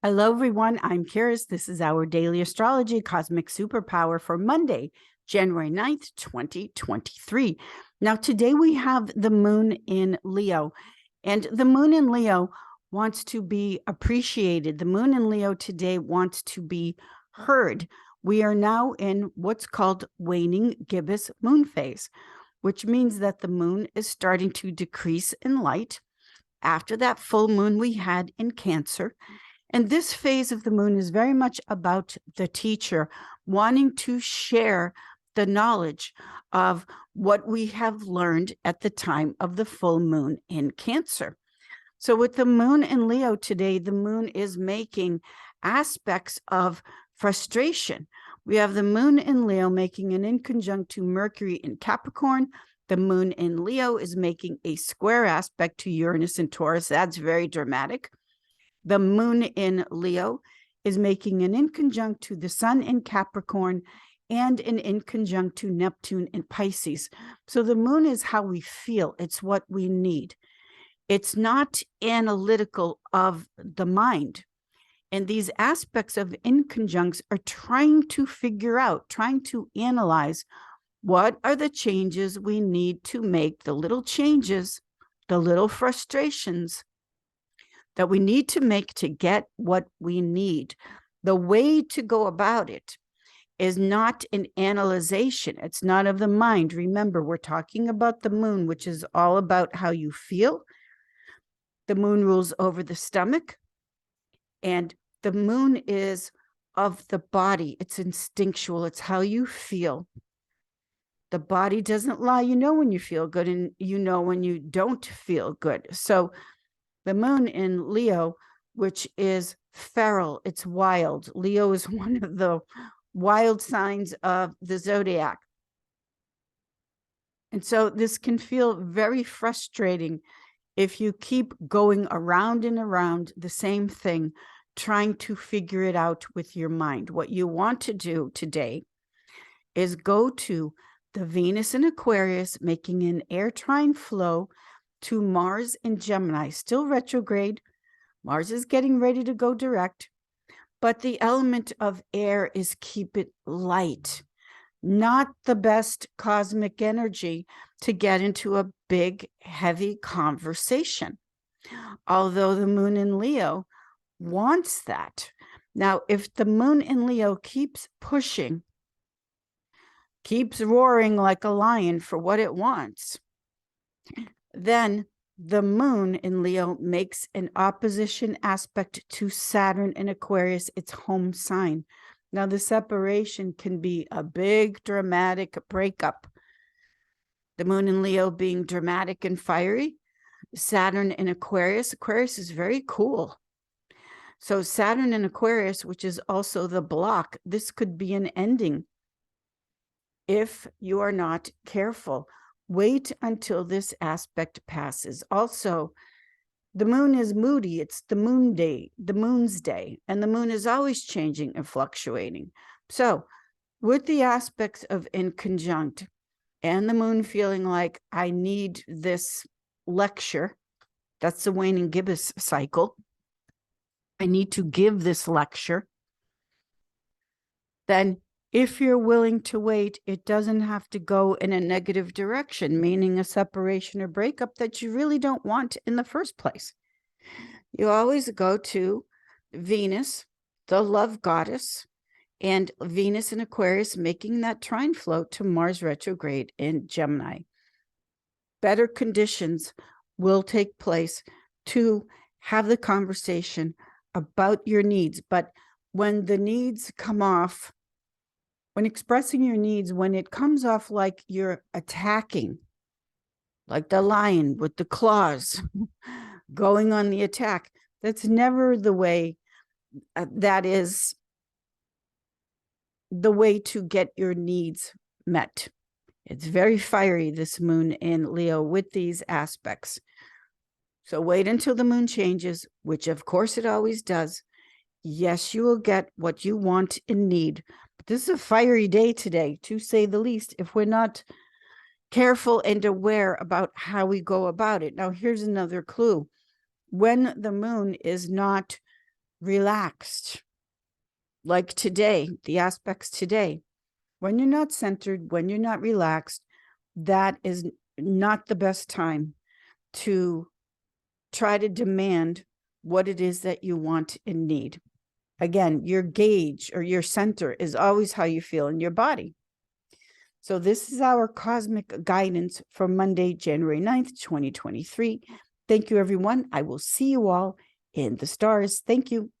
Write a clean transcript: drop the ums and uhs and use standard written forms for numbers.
Hello, everyone. I'm Kiris. This is our daily astrology cosmic superpower for Monday, January 9th, 2023. Now, today we have the moon in Leo, and the moon in Leo wants to be appreciated. The moon in Leo today wants to be heard. We are now in what's called waning gibbous moon phase, which means that the moon is starting to decrease in light after that full moon we had in Cancer. And this phase of the moon is very much about the teacher wanting to share the knowledge of what we have learned at the time of the full moon in Cancer. So with the moon in Leo today, the moon is making aspects of frustration. We have the moon in Leo making an inconjunct to Mercury in Capricorn. The moon in Leo is making a square aspect to Uranus in Taurus. That's very dramatic. The moon in Leo is making an inconjunct to the sun in Capricorn and an inconjunct to Neptune in Pisces. So the moon is how we feel. It's what we need. It's not analytical of the mind. And these aspects of inconjuncts are trying to figure out, trying to analyze what are the changes we need to make, the little changes, the little frustrations that we need to make to get what we need. The way to go about it is not an analyzation. It's not of the mind. Remember, we're talking about the moon, which is all about how you feel. The moon rules over the stomach, and the moon is of the body. It's instinctual. It's how you feel. The body doesn't lie. You know when you feel good, and you know when you don't feel good. So the moon in Leo, which is feral, it's wild. Leo is one of the wild signs of the zodiac. And so this can feel very frustrating if you keep going around and around the same thing, trying to figure it out with your mind. What you want to do today is go to the Venus in Aquarius, making an air trine flow to Mars in Gemini, still retrograde. Mars is getting ready to go direct, but the element of air is keep it light, not the best cosmic energy to get into a big, heavy conversation. Although the moon in Leo wants that. Now, if the moon in Leo keeps pushing, keeps roaring like a lion for what it wants, then the moon in Leo makes an opposition aspect to Saturn in Aquarius, its home sign. Now, the separation can be a big, dramatic breakup. The moon in Leo being dramatic and fiery. Saturn in Aquarius. Aquarius is very cool. So Saturn in Aquarius, which is also the block, this could be an ending if you are not careful. Wait until this aspect passes. Also, the moon is moody. It's the moon day, the moon's day, and the moon is always changing and fluctuating. So with the aspects of inconjunct and the moon feeling like I need this lecture, that's the waning gibbous cycle. I need to give this lecture. Then if you're willing to wait, it doesn't have to go in a negative direction, meaning a separation or breakup that you really don't want in the first place. You always go to Venus, the love goddess, and Venus in Aquarius, making that trine flow to Mars retrograde in Gemini. Better conditions will take place to have the conversation about your needs. But when the needs come off, when expressing your needs, when it comes off like you're attacking, like the lion with the claws going on the attack, that's never the way. That is the way to get your needs met. It's very fiery, this moon in Leo, with these aspects. So wait until the moon changes, which of course it always does. Yes, you will get what you want and need. But this is a fiery day today, to say the least, if we're not careful and aware about how we go about it. Now, here's another clue. When the moon is not relaxed. Like today, the aspects today, when you're not centered, when you're not relaxed, that is not the best time to try to demand what it is that you want and need. Again, your gauge or your center is always how you feel in your body. So this is our cosmic guidance for Monday, January 9th, 2023. Thank you, everyone. I will see you all in the stars. Thank you.